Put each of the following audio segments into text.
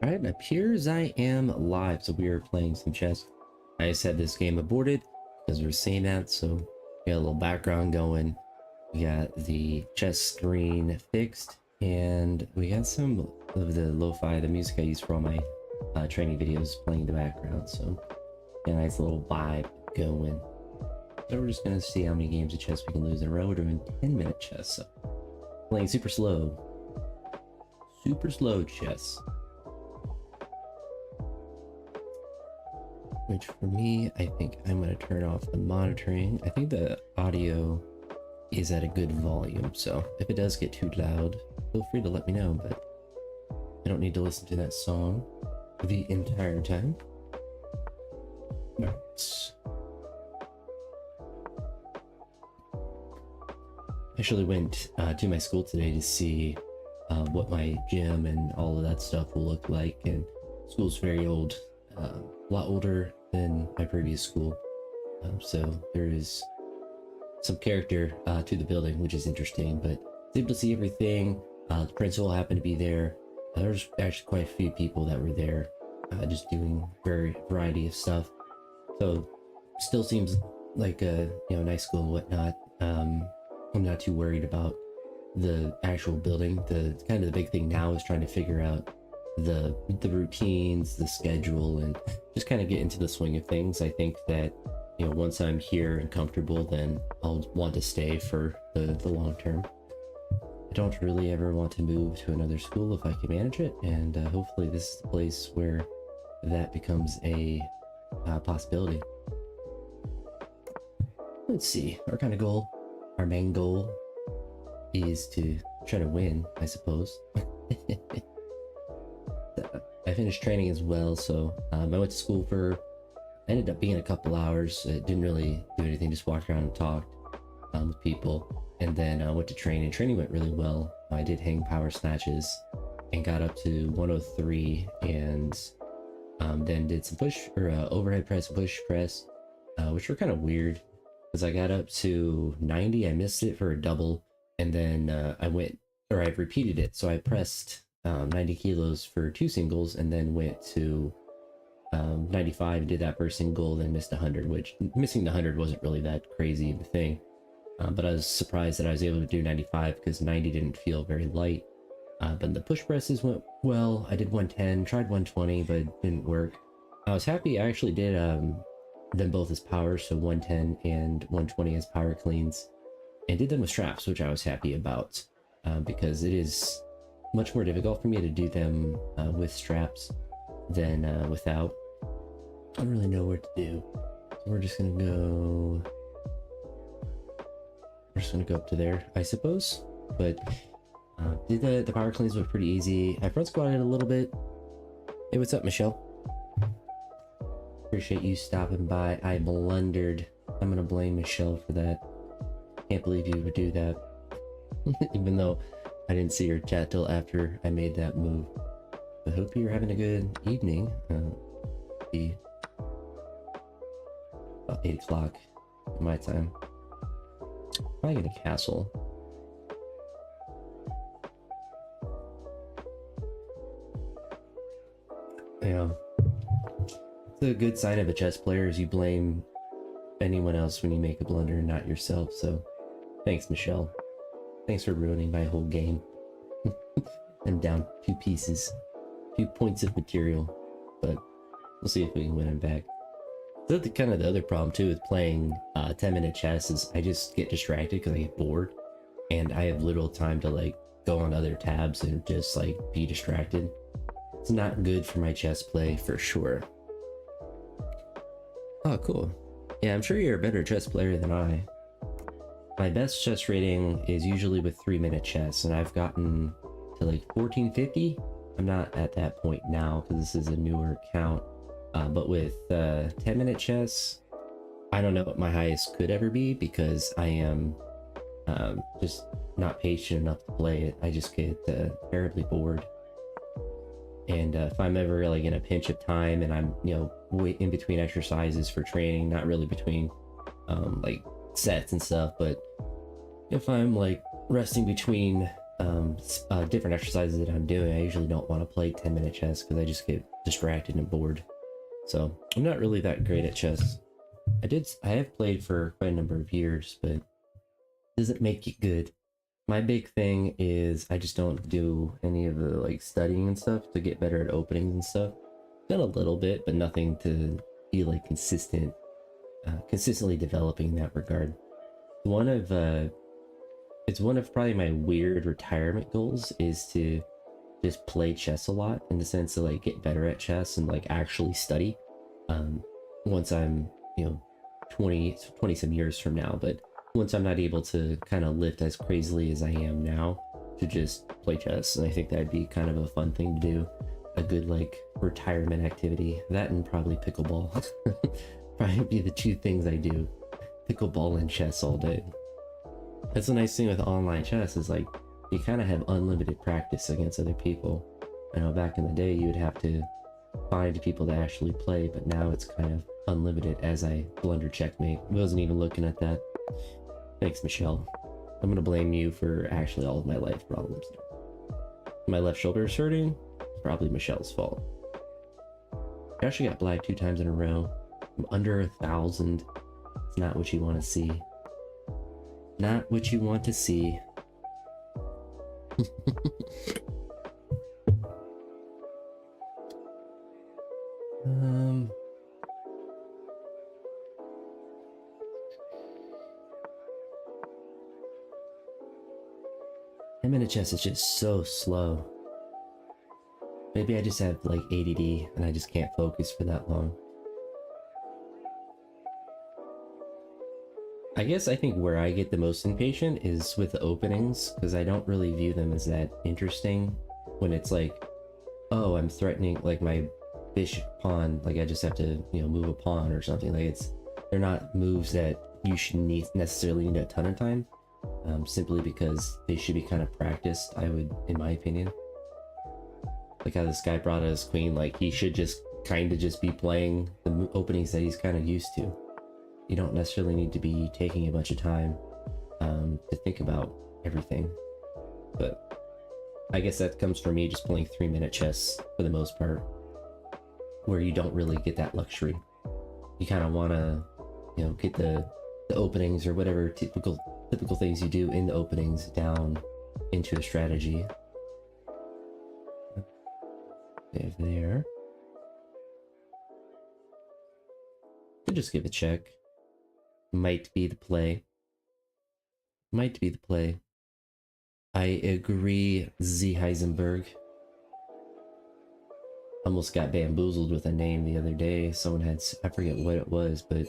Alright, it appears I am live, so we are playing some chess. I just had this game aborted because we were saying that, so we got a little background going. We got the chess screen fixed, and we got some of the lo-fi, the music I use for all my training videos playing in the background, so a nice little vibe going. So we're just gonna see how many games of chess we can lose in a row. We're doing 10-minute chess, so playing super slow chess. Which for me, I think I'm going to turn off the monitoring. I think the audio is at a good volume, so if it does get too loud, feel free to let me know, but I don't need to listen to that song the entire time. Right. I actually went to my school today to see what my gym and all of that stuff will look like, and school's very old. A lot older than my previous school, so there is some character to the building, which is interesting, but I was able to see everything. The principal happened to be there. There's actually quite a few people that were there just doing variety of stuff, so still seems like a nice school and whatnot. I'm not too worried about the actual building. The kind of the big thing now is trying to figure out the routines, the schedule, and just kind of get into the swing of things. I think that once I'm here and comfortable, then I'll want to stay for the long term. I don't really ever want to move to another school if I can manage it, and hopefully this is the place where that becomes a possibility. Let's see, our main goal is to try to win, I suppose. I finished training as well, so I went to school ended up being a couple hours. It didn't really do anything, just walked around and talked with people, and then I went to training. Training went really well. I did hang power snatches and got up to 103, and then did some overhead press and push press, which were kind of weird because I got up to 90. I missed it for a double, and then I repeated it, so I pressed 90 kilos for 2 singles, and then went to 95 and did that for a single, then missed 100, which missing the 100 wasn't really that crazy of a thing, but I was surprised that I was able to do 95 because 90 didn't feel very light. But the push presses went well. I did 110, tried 120, but it didn't work. I was happy I actually did them both as power, so 110 and 120 as power cleans, and did them with straps, which I was happy about, because it is much more difficult for me to do them with straps than without. I don't really know what to do, so we're just gonna go up to there, I suppose. But did the power cleans were pretty easy. I front squatted a little bit. Hey, what's up, Michelle? Appreciate you stopping by. I blundered. I'm gonna blame Michelle for that. Can't believe you would do that. Even though I didn't see your chat till after I made that move. I hope you're having a good evening. Be about 8 o'clock my time. Probably get a castle. Yeah. It's a good sign of a chess player is you blame anyone else when you make a blunder and not yourself, so thanks, Michelle. Thanks for ruining my whole game. I'm down 2 pieces. 2 points of material. But we'll see if we can win them back. So the other problem too with playing 10-minute chess is I just get distracted because I get bored. And I have little time to go on other tabs and just be distracted. It's not good for my chess play for sure. Oh, cool. Yeah, I'm sure you're a better chess player than I. My best chess rating is usually with 3-minute chess, and I've gotten to 1450. I'm not at that point now because this is a newer account, but with 10-minute chess, I don't know what my highest could ever be because I am just not patient enough to play it. I just get terribly bored, and if I'm ever in a pinch of time and I'm in between exercises for training, not really between sets and stuff, but if I'm resting between different exercises that I'm doing, I usually don't want to play 10-minute chess because I just get distracted and bored. So I'm not really that great at chess. I have played for quite a number of years, but it doesn't make it good. My big thing is I just don't do any of the like studying and stuff to get better at openings and stuff. Done a little bit, but nothing to be like consistently developing in that regard. One of it's one of probably my weird retirement goals is to just play chess a lot, in the sense of like get better at chess and like actually study. Once I'm 20 some years from now, but once I'm not able to kind of lift as crazily as I am now, to just play chess. And I think that'd be kind of a fun thing to do, a good like retirement activity. That and probably pickleball. Probably be the two things I do, pickleball and chess all day. That's the nice thing with online chess, is like you kind of have unlimited practice against other people. I know back in the day you would have to find people to actually play, but now it's kind of unlimited. As I blunder checkmate, wasn't even looking at that. Thanks, Michelle. I'm gonna blame you for actually all of my life problems. My left shoulder is hurting. Probably Michelle's fault. I actually got black 2 times in a row. I'm under 1,000. It's not what you want to see. Not what you want to see. Minute chess is just so slow. Maybe I just have like ADD and I just can't focus for that long. I guess I think where I get the most impatient is with the openings, because I don't really view them as that interesting. When it's like, oh, I'm threatening like my bishop pawn, like I just have to move a pawn or something. Like they're not moves that you should necessarily need a ton of time. Simply because they should be kind of practiced, I would, in my opinion. Like how this guy brought his queen, like he should just kind of just be playing the openings that he's kind of used to. You don't necessarily need to be taking a bunch of time to think about everything. But I guess that comes from me just playing 3-minute chess for the most part, where you don't really get that luxury. You kind of want to, get the openings or whatever typical things you do in the openings down into a strategy. There. Could just give a check. Might be the play. Might be the play. I agree, Z Heisenberg. Almost got bamboozled with a name the other day. Someone had, I forget what it was, but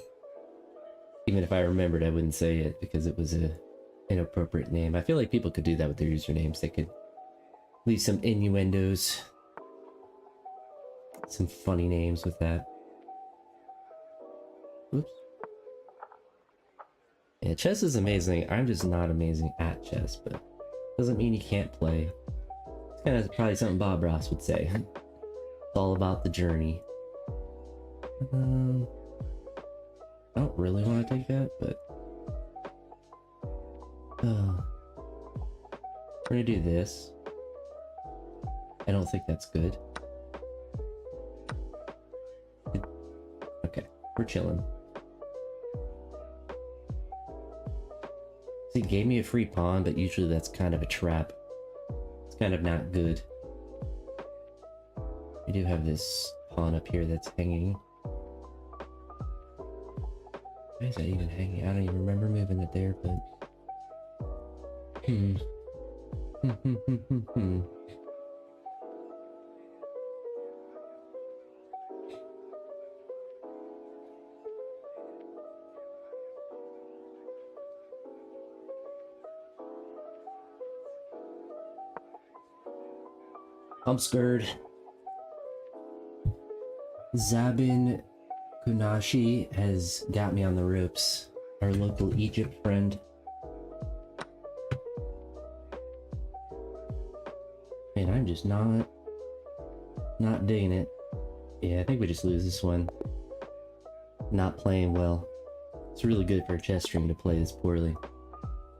even if I remembered, I wouldn't say it because it was a inappropriate name. I feel like people could do that with their usernames. They could leave some innuendos, some funny names with that. Oops. Yeah, chess is amazing. I'm just not amazing at chess, but doesn't mean you can't play. It's kind of probably something Bob Ross would say. It's all about the journey. I don't really want to take that, but we're gonna do this. I don't think that's good. Okay, we're chilling. See, it gave me a free pawn, but usually that's kind of a trap. It's kind of not good. We do have this pawn up here that's hanging. Why is that even hanging? I don't even remember moving it there, but... I'm scared. Zabin Kunashi has got me on the ropes. Our local Egypt friend. Man, I'm just not digging it. Yeah, I think we just lose this one. Not playing well. It's really good for a chess stream to play this poorly.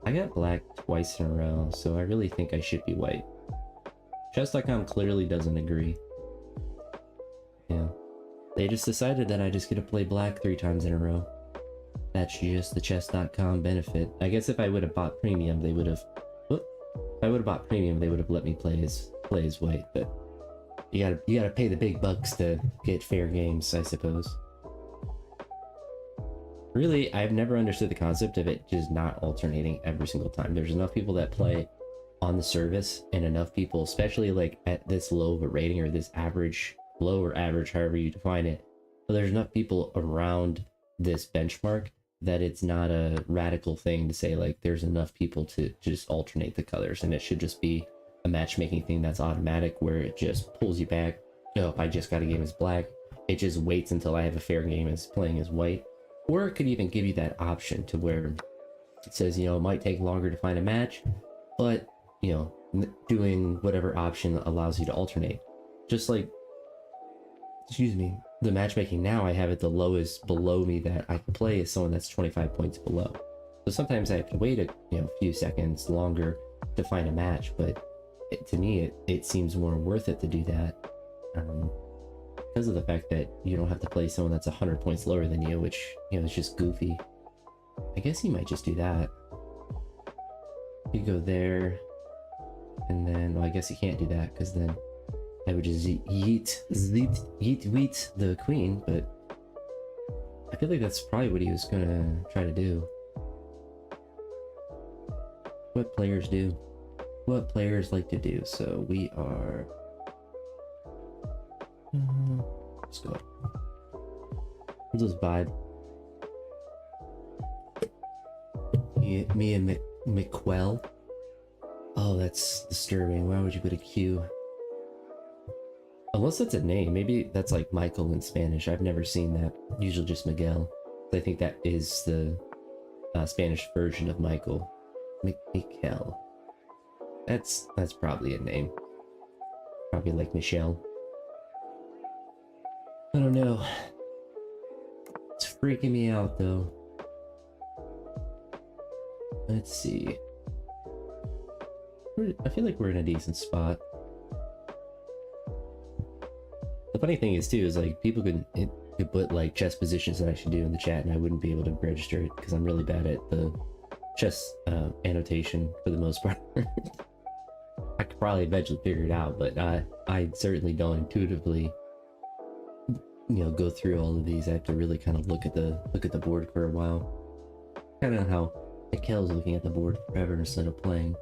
I got black twice in a row, so I really think I should be white. Chess.com clearly doesn't agree. Yeah. They just decided that I just get to play black 3 times in a row. That's just the chess.com benefit. I guess if I would have bought premium, they would have... If I would have bought premium, they would have let me play as white, but... You gotta pay the big bucks to get fair games, I suppose. Really, I've never understood the concept of it just not alternating every single time. There's enough people that play on the service, and enough people, especially like at this low of a rating, or this average, low or average, however you define it, but there's enough people around this benchmark that it's not a radical thing to say like there's enough people to just alternate the colors, and it should just be a matchmaking thing that's automatic, where it just pulls you back. Oh, I just got a game as black. It just waits until I have a fair game as playing as white. Or it could even give you that option to where it says, you know, it might take longer to find a match, but, you know, doing whatever option allows you to alternate. Just like, excuse me, the matchmaking now, I have it the lowest below me that I can play is someone that's 25 points below. So sometimes I have to wait a few seconds longer to find a match, but to me, it seems more worth it to do that. Because of the fact that you don't have to play someone that's 100 points lower than you, which, you know, is just goofy. I guess he might just do that. You go there, and then, well, I guess he can't do that, because then I would just yeet the queen, but I feel like that's probably what he was gonna try to do. What players do. What players like to do. So we are... let's go. Let's just vibe. Me and McQuell. Oh, that's disturbing. Why would you put a Q? Unless that's a name. Maybe that's like Michael in Spanish. I've never seen that. Usually just Miguel. I think that is the Spanish version of Michael. Mikel. That's probably a name. Probably like Michelle. I don't know. It's freaking me out though. Let's see. I feel like we're in a decent spot. The funny thing is too, is like people could put like chess positions that I should do in the chat, and I wouldn't be able to register it because I'm really bad at the chess annotation for the most part. I could probably eventually figure it out, but I certainly don't intuitively, you know, go through all of these. I have to really kind of look at the board for a while. Kind of how Mikel's looking at the board forever instead of playing.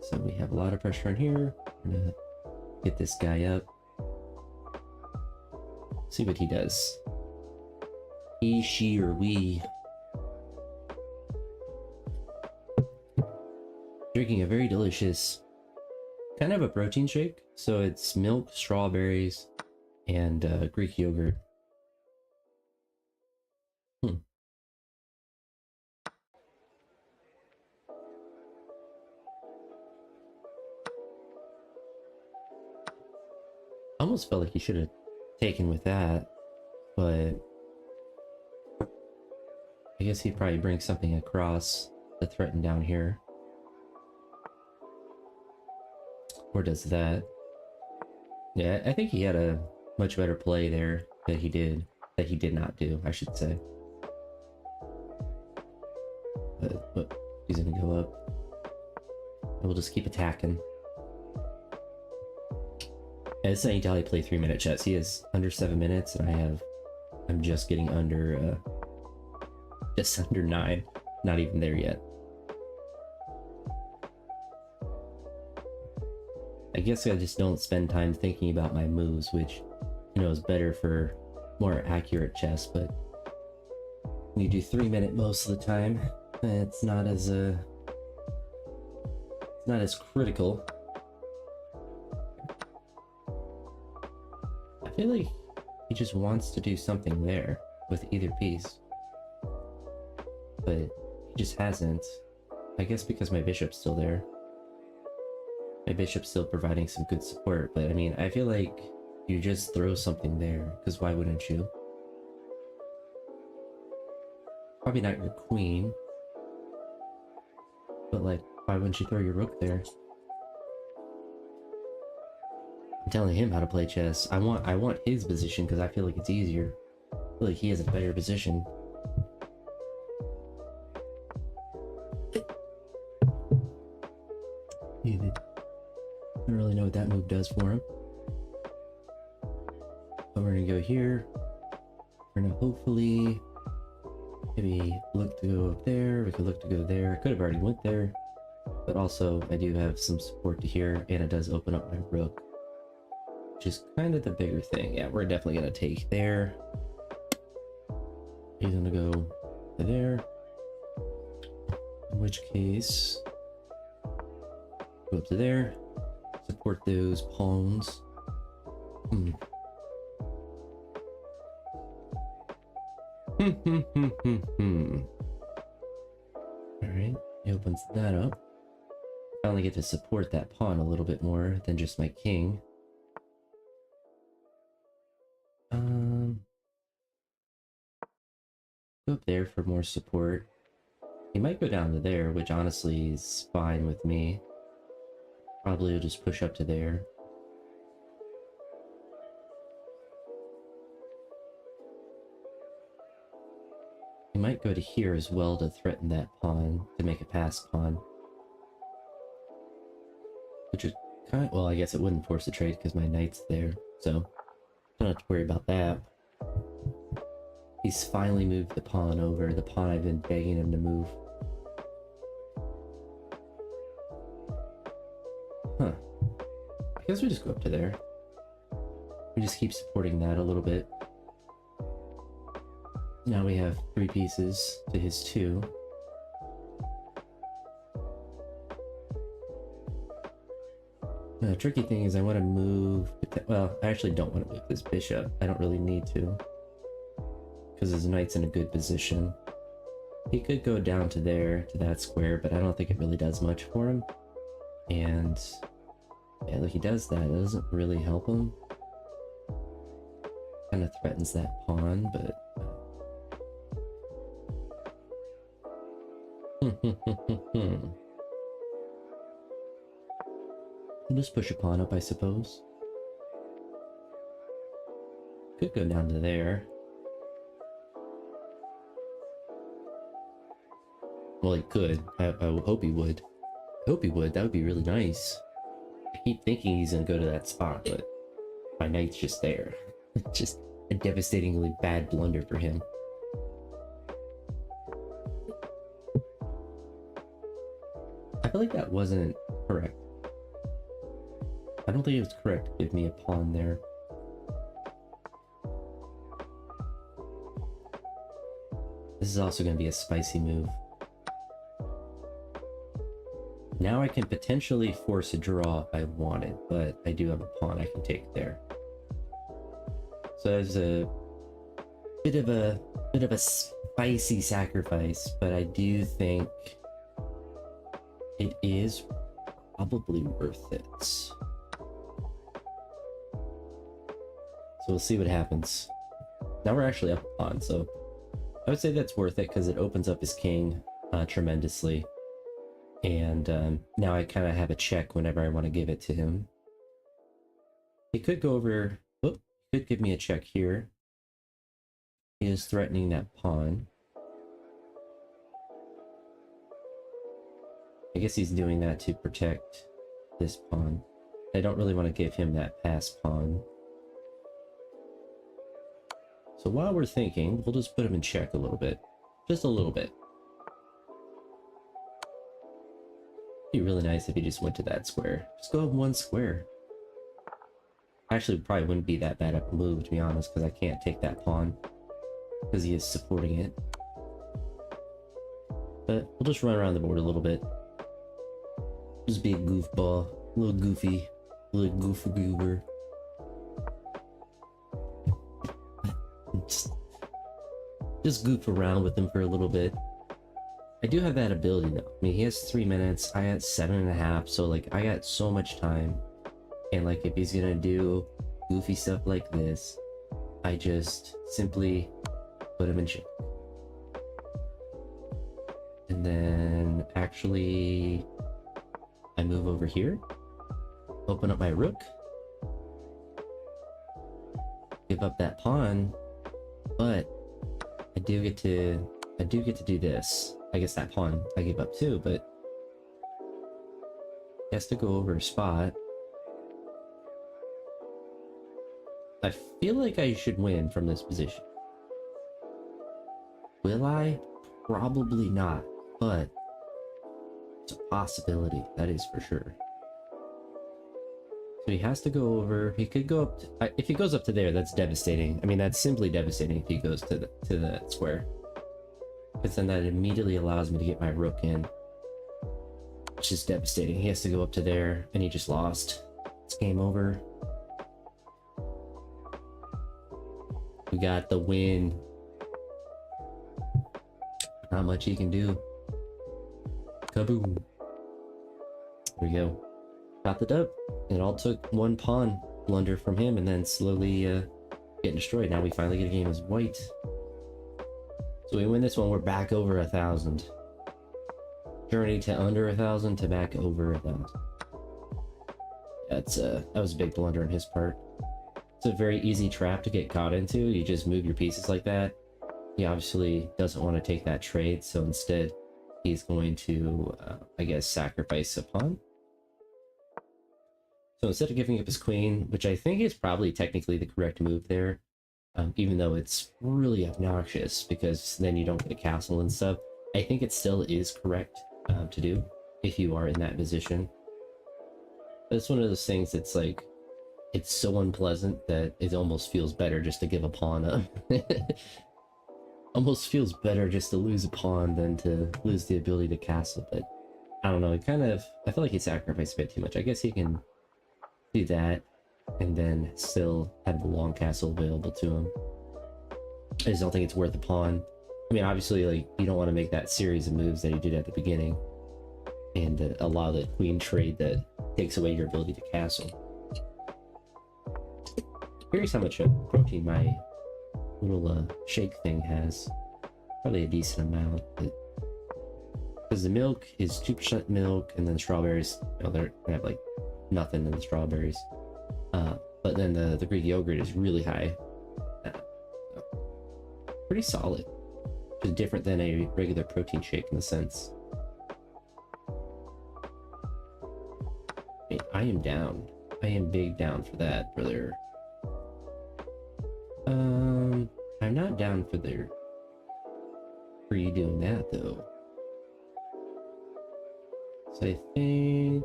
So we have a lot of pressure on here. We're gonna get this guy up. See what he does. He, she, or we. Drinking a very delicious, kind of a protein shake. So it's milk, strawberries, and Greek yogurt. Almost felt like he should have taken with that, but I guess he'd probably bring something across to threaten down here. Or does that. Yeah, I think he had a much better play there that he did not do, I should say. But he's gonna go up. And we'll just keep attacking. And it's saying Dali play 3-minute chess. He is under 7 minutes, and I'm just getting under just under 9. Not even there yet. I guess I just don't spend time thinking about my moves, which, you know, is better for more accurate chess, but when you do 3-minute most of the time, it's not as critical. I feel like he just wants to do something there with either piece, but he just hasn't. I guess because my bishop's still there. My bishop's still providing some good support, but I mean, I feel like you just throw something there, because why wouldn't you? Probably not your queen. But like, why wouldn't you throw your rook there? I'm telling him how to play chess. I want his position because I feel like it's easier. I feel like he has a better position. I don't really know what that move does for him. But we're gonna go here. We're gonna hopefully maybe look to go up there. We could look to go there. Could have already went there. But also I do have some support to here, and it does open up my rook, which is kind of the bigger thing. Yeah, we're definitely gonna take there. He's gonna go to there. In which case, go up to there. Support those pawns. Alright, he opens that up. Finally get to support that pawn a little bit more than just my king. Go up there for more support. He might go down to there, which honestly is fine with me. Probably will just push up to there. He might go to here as well to threaten that pawn, to make a pass pawn. Which is kind of, well, I guess it wouldn't force a trade because my knight's there, so don't have to worry about that. He's finally moved the pawn over, the pawn I've been begging him to move. Huh. I guess we just go up to there. We just keep supporting that a little bit. Now we have 3 pieces to his 2. The tricky thing is I want to move... Well, I actually don't want to move this bishop. I don't really need to, because his knight's in a good position. He could go down to there, to that square, but I don't think it really does much for him. And yeah, like he does that. It doesn't really help him. Kind of threatens that pawn, but... I'll just push a pawn up, I suppose. Could go down to there. Well, he could. I hope he would. I hope he would. That would be really nice. I keep thinking he's gonna go to that spot, but my knight's just there. Just a devastatingly bad blunder for him. I feel like that wasn't correct. I don't think it was correct to give me a pawn there. This is also going to be a spicy move. Now I can potentially force a draw if I wanted, but I do have a pawn I can take there. So there's a bit of a spicy sacrifice, but I do think it is probably worth it. So we'll see what happens. Now we're actually up a pawn, so I would say that's worth it because it opens up his king tremendously. And now I kind of have a check whenever I want to give it to him. He could go over... Oh, he could give me a check here. He is threatening that pawn. I guess he's doing that to protect this pawn. I don't really want to give him that pass pawn. So while we're thinking, we'll just put him in check a little bit. Just a little bit. It'd be really nice if he just went to that square. Just go up 1 square. Actually, probably wouldn't be that bad a move, to be honest, because I can't take that pawn. Because he is supporting it. But we'll just run around the board a little bit. Just be a goofball. A little goofy. A little goofy goober. Just goof around with him for a little bit. I do have that ability though. I mean, he has 3 minutes. I got 7.5, so like I got so much time. And like if he's gonna do goofy stuff like this, I just simply put him in check. And then actually, I move over here, open up my rook, give up that pawn, but I do get to do this. I guess that pawn I gave up too, but he has to go over a spot. I feel like I should win from this position. Will I? Probably not, but it's a possibility, that is for sure. So he has to go over. He could go up to, if he goes up to there, that's devastating. I mean, that's simply devastating if he goes to that square, because then that immediately allows me to get my rook in, which is devastating. He has to go up to there, and he just lost. It's game over. We got the win. Not much he can do. Kaboom. There we go. Got the dub. It all took one pawn blunder from him and then slowly getting destroyed. Now we finally get a game as white. So we win this one, we're back over 1,000. Journey to under 1,000 to back over 1,000. That's that was a big blunder on his part. It's a very easy trap to get caught into. You just move your pieces like that. He obviously doesn't want to take that trade, so instead he's going to, I guess, sacrifice a pawn. So instead of giving up his queen, which I think is probably technically the correct move there, even though it's really obnoxious because then you don't get a castle and stuff, I think it still is correct to do if you are in that position. But it's one of those things that's like, it's so unpleasant that it almost feels better just to give a pawn up. Almost feels better just to lose a pawn than to lose the ability to castle, but I don't know, it kind of, I feel like he sacrificed a bit too much. I guess he can do that and then still have the long castle available to him. I just don't think it's worth a pawn. I mean, obviously, like, you don't want to make that series of moves that he did at the beginning and allow the queen trade that takes away your ability to castle. Curious how much protein my little shake thing has. Probably a decent amount, but because the milk is 2% milk, and then strawberries, you know, they're gonna have like nothing in the strawberries. But then the Greek yogurt is really high. Pretty solid. Just different than a regular protein shake in a sense. Hey, I am down. I am big down for that, brother. I'm not down for you doing that though. So I think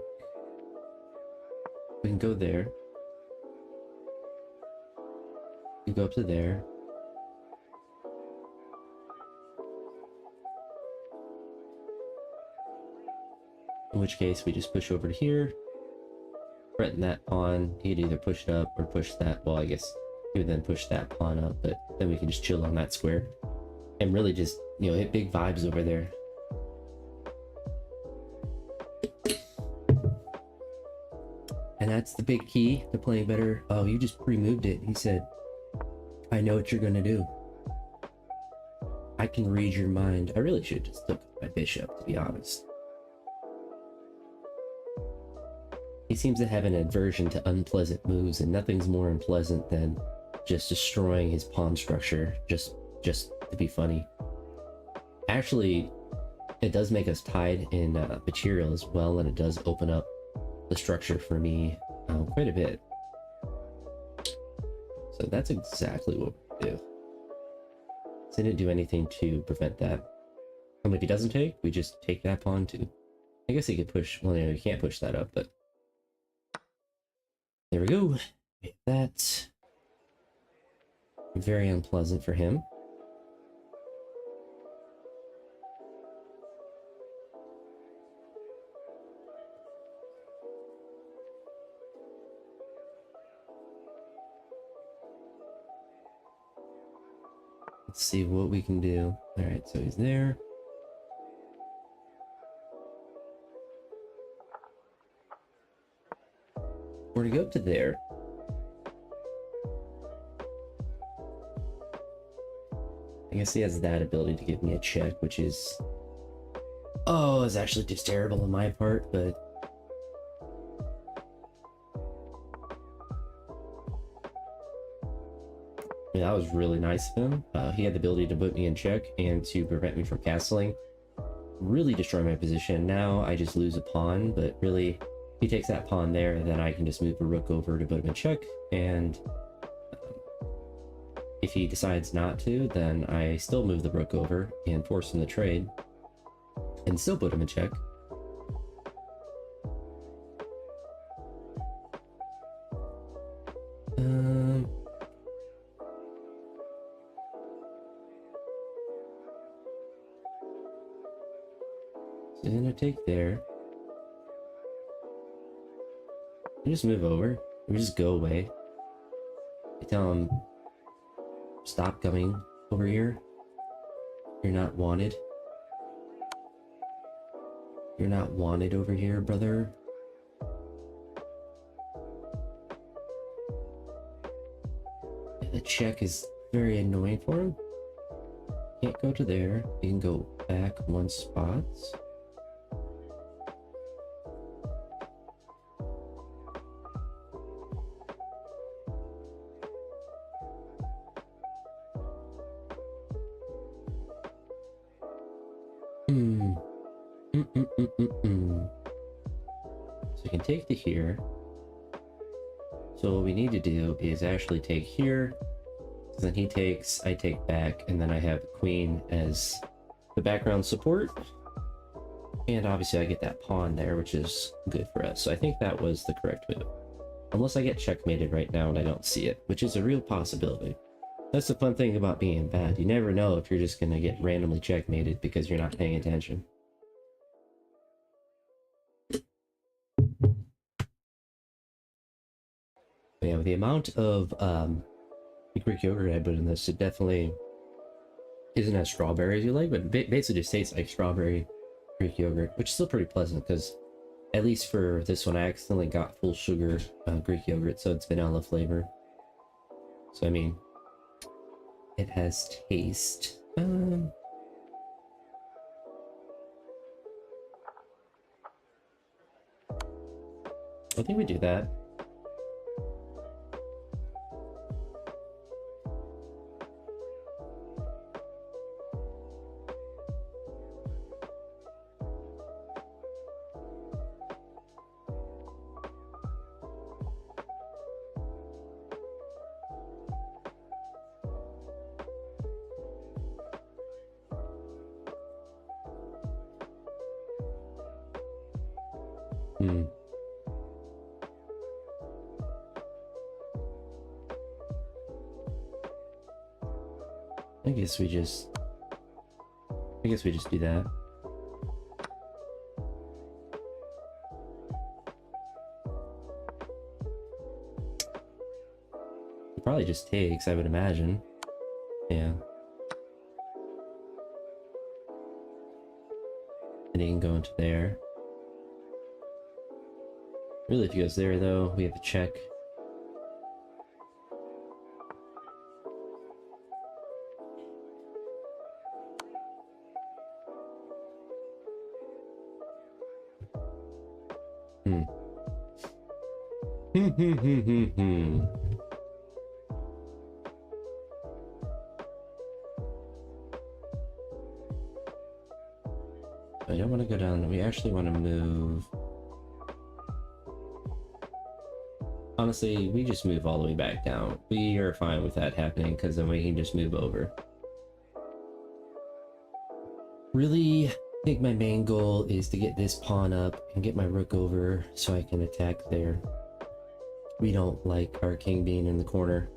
we can go there. We go up to there. In which case we just push over to here. Threaten that pawn. He could either push it up or push that. Well, I guess he would then push that pawn up, but then we can just chill on that square and really just, you know, hit big vibes over there. And that's the big key to playing better. Oh, you just pre-moved it. He said, I know what you're gonna do. I can read your mind. I really should just took my bishop, to be honest. He seems to have an aversion to unpleasant moves, and nothing's more unpleasant than just destroying his pawn structure just to be funny. Actually, it does make us tied in material as well, and it does open up the structure for me quite a bit. So that's exactly what we do. So I didn't do anything to prevent that. And if he doesn't take, we just take that pawn too. I guess he could push, well, you can't push that up, but there we go. That's very unpleasant for him. Let's see what we can do. All right, so he's there. We're gonna go up to there. I guess he has that ability to give me a check, which is Oh, it's actually just terrible on my part, but yeah, that was really nice of him. He had the ability to put me in check and to prevent me from castling. Really destroy my position. Now I just lose a pawn, but really, if he takes that pawn there, then I can just move the rook over to put him in check, and if he decides not to, then I still move the rook over and force him to trade, and still put him in check. So I'm gonna take there. We just move over. We just go away. I tell him, stop coming over here. You're not wanted. You're not wanted over here, brother. And the check is very annoying for him. Can't go to there. You can go back one spot. So you can take to here. So what we need to do is actually take here. Then he takes, I take back, and then I have the queen as the background support. And obviously I get that pawn there, which is good for us. So I think that was the correct move. Unless I get checkmated right now and I don't see it, which is a real possibility. That's the fun thing about being bad. You never know if you're just going to get randomly checkmated because you're not paying attention. But yeah, with the amount of Greek yogurt I put in this, it definitely isn't as strawberry as you like, but basically just tastes like strawberry Greek yogurt, which is still pretty pleasant because at least for this one I accidentally got full sugar Greek yogurt, so it's vanilla flavor. So I mean, it has taste. I think we do that. I guess we just do that. It probably just takes, I would imagine. Yeah. And he can go into there. Really, if he goes there though, we have to check. I don't want to go down. We actually want to move. Honestly, we just move all the way back down. We are fine with that happening because then we can just move over. Really, I think my main goal is to get this pawn up and get my rook over so I can attack there. We don't like our king being in the corner.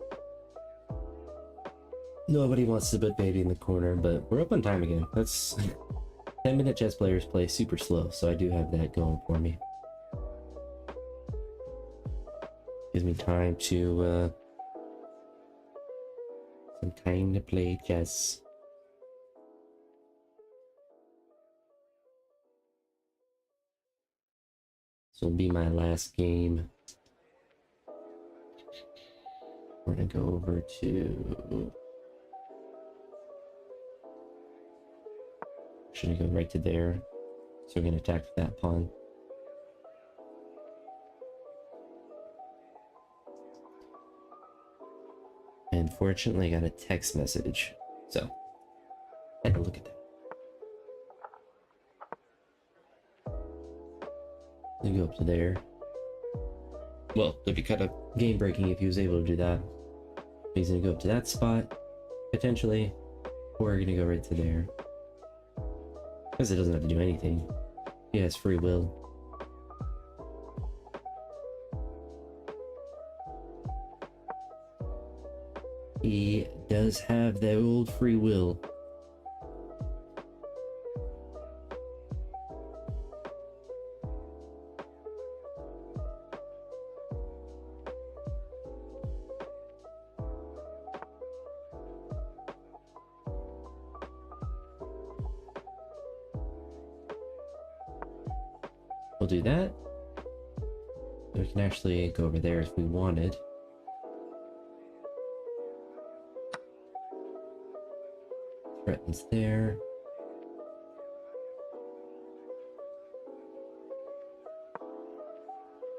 Nobody wants to put baby in the corner, but we're up on time again. That's 10-minute chess players play super slow, so I do have that going for me. Gives me time to some time to play chess. This will be my last game. We're gonna go over to... Should I go right to there? So we're gonna attack with that pawn. And fortunately, I got a text message, so I had to look at that. You go up to there. Well, it'd be kind of game breaking if he was able to do that. He's gonna go up to that spot, potentially, or we're gonna go right to there. Because it doesn't have to do anything. He has free will. He does have that old free will. We'll do that. We can actually go over there if we wanted. Threatens there.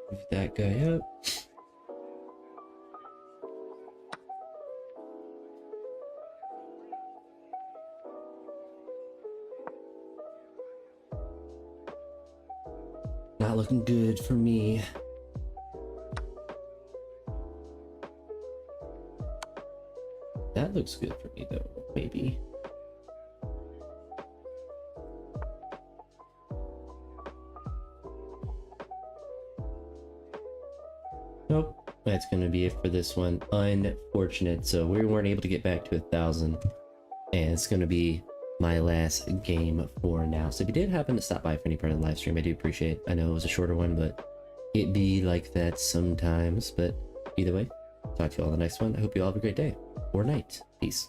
Move that guy up. Not looking good for me. That looks good for me though, maybe. Nope, that's gonna be it for this one. Unfortunate. So we weren't able to get back to 1,000, and it's gonna be my last game for now. So if you did happen to stop by for any part of the live stream, I do appreciate it. I know it was a shorter one, but it be like that sometimes. But either way, talk to you all in the next one. I hope you all have a great day or night. Peace.